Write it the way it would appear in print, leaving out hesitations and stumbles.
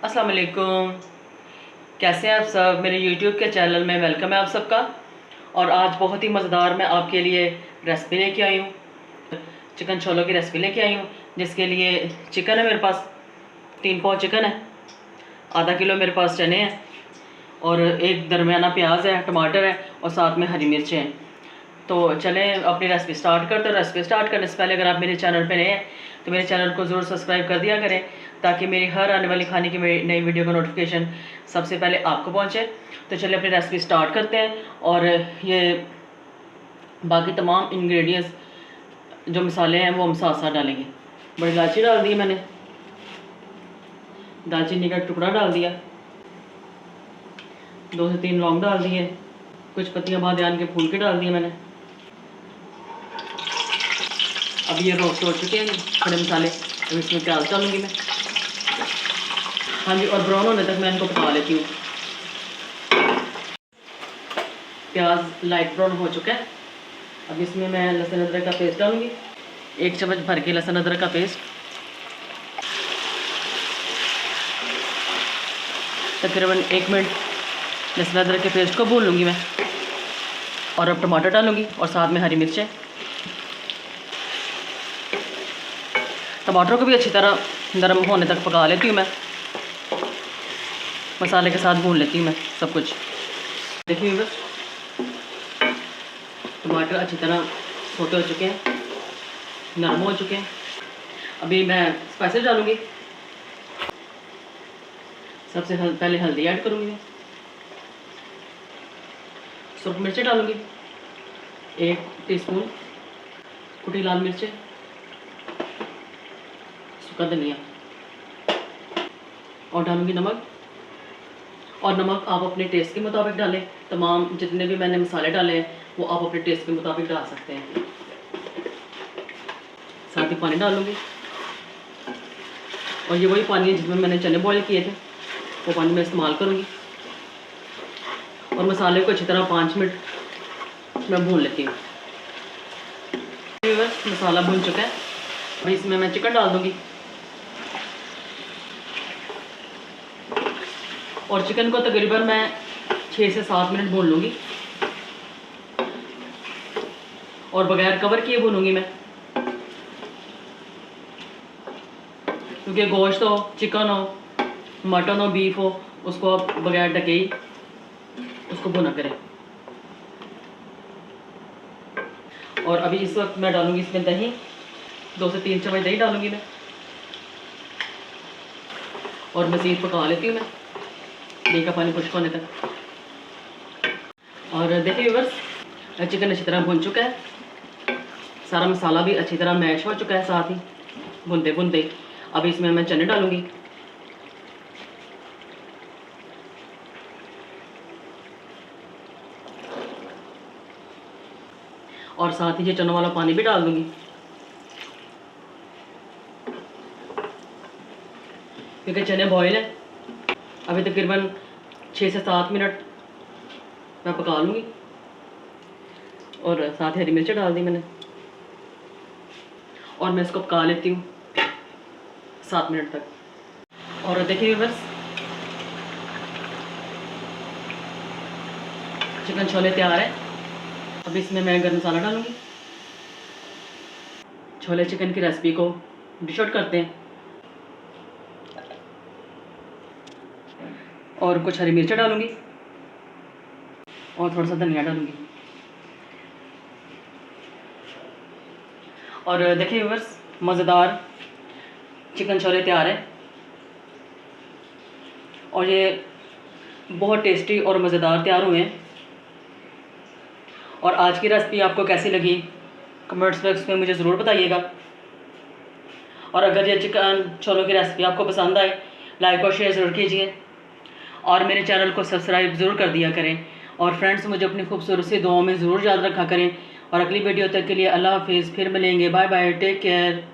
अस्सलाम वालेकुम। कैसे हैं आप सब? मेरे YouTube के चैनल में वेलकम है आप सबका। और आज बहुत ही मज़ेदार मैं आपके लिए रेसिपी लेके आई हूँ। चिकन छोलों की रेसिपी लेके आई हूँ, जिसके लिए चिकन है मेरे पास 3 पाव चिकन है, आधा किलो मेरे पास चने हैं और एक दरमियाना प्याज है, टमाटर है और साथ में हरी मिर्चें हैं। तो चलें अपनी रेसिपी स्टार्ट करते हैं। रेसिपी स्टार्ट करने से पहले अगर आप मेरे चैनल पे नए हैं तो मेरे चैनल को ज़रूर सब्सक्राइब कर दिया करें, ताकि मेरी हर आने वाली खाने की नई वीडियो का नोटिफिकेशन सबसे पहले आपको पहुंचे। तो चलिए अपनी रेसिपी स्टार्ट करते हैं। और ये बाकी तमाम इंग्रेडिएंट्स जो मसाले हैं वो हम साथ साथ डालेंगे। बड़ी इलायची डाल दी मैंने, दालचीनी का टुकड़ा डाल दिया, 2 से 3 लौंग डाल दिए, कुछ पत्तियाँ बादियान के फूल के डाल दिए मैंने। अब ये रोस्ट हो चुके हैं खड़े मसाले, अब इसमें प्याज डालूंगी मैं। हाँ जी, और ब्राउन होने तक मैं इनको पका लेती हूँ। प्याज लाइट ब्राउन हो चुका है। अब इसमें मैं लहसुन अदरक का पेस्ट डालूंगी, 1 चम्मच भर के लहसुन अदरक का पेस्ट। तकरीबन 1 मिनट लहसुन अदरक के पेस्ट को भून लूँगी मैं। और अब टमाटर डालूँगी और साथ में हरी मिर्चें। टमाटर को भी अच्छी तरह नरम होने तक पका लेती हूँ मैं, मसाले के साथ भून लेती हूँ मैं सब कुछ। देखिए बस टमाटर अच्छी तरह सोते हो चुके हैं, नरम हो चुके हैं। अभी मैं स्पाइसेस डालूँगी। सबसे पहले हल्दी ऐड करूँगी मैं, सूरख मिर्चें डालूँगी, 1 टीस्पून कुटी लाल मिर्चें, सूखा धनिया, और डालूँगी नमक। और नमक आप अपने टेस्ट के मुताबिक डालें। तमाम जितने भी मैंने मसाले डाले हैं वो आप अपने टेस्ट के मुताबिक डाल सकते हैं। साथ ही पानी डालूँगी, और ये वही पानी है जिसमें मैंने चने बॉईल किए थे, वो पानी मैं इस्तेमाल करूँगी। और मसाले को अच्छी तरह 5 मिनट मैं भून लेती हूँ। बस मसाला भून चुका है, अभी इसमें मैं चिकन डाल दूँगी। और चिकन को तकरीबन मैं 6 से 7 मिनट भून लूँगी, और बगैर कवर किए भूनूँगी मैं, क्योंकि गोश्त हो, चिकन हो, मटन हो, बीफ हो, उसको आप बगैर ढके ही उसको भुना करें। और अभी इस वक्त मैं डालूँगी इसमें दही, 2 से 3 चम्मच दही डालूँगी मैं, और मज़ीद पका लेती हूँ मैं दही का पानी खुश्क होने तक। और देखिए व्यूअर्स, चिकन अच्छी तरह भुन चुका है, सारा मसाला भी अच्छी तरह मैश हो चुका है साथ ही भुनते भुनते। अब इसमें मैं चने डालूँगी, और साथ ही ये चनों वाला पानी भी डाल दूँगी, क्योंकि चने बॉयल है। अभी तकरीबन 6 से 7 मिनट मैं पका लूँगी। और साथ ही हरी मिर्च डाल दी मैंने, और मैं इसको पका लेती हूँ 7 मिनट तक। और देखिए बस चिकन छोले तैयार है। अब इसमें मैं गरम मसाला डालूँगी। छोले चिकन की रेसिपी को डिश आउट करते हैं, और कुछ हरी मिर्च डालूँगी और थोड़ा सा धनिया डालूँगी। और देखिए व्यूअर्स, मज़ेदार चिकन छोले तैयार है, और ये बहुत टेस्टी और मज़ेदार तैयार हुए हैं। और आज की रेसिपी आपको कैसी लगी कमेंट्स बॉक्स में मुझे ज़रूर बताइएगा। और अगर ये चिकन छोलों की रेसिपी आपको पसंद आए, लाइक और शेयर ज़रूर कीजिए, और मेरे चैनल को सब्सक्राइब ज़रूर कर दिया करें। और फ्रेंड्स, मुझे अपनी खूबसूरत सी दुआओं में ज़रूर याद रखा करें। और अगली वीडियो तक के लिए अल्लाह हाफिज़। फिर मिलेंगे, बाय बाय, टेक केयर।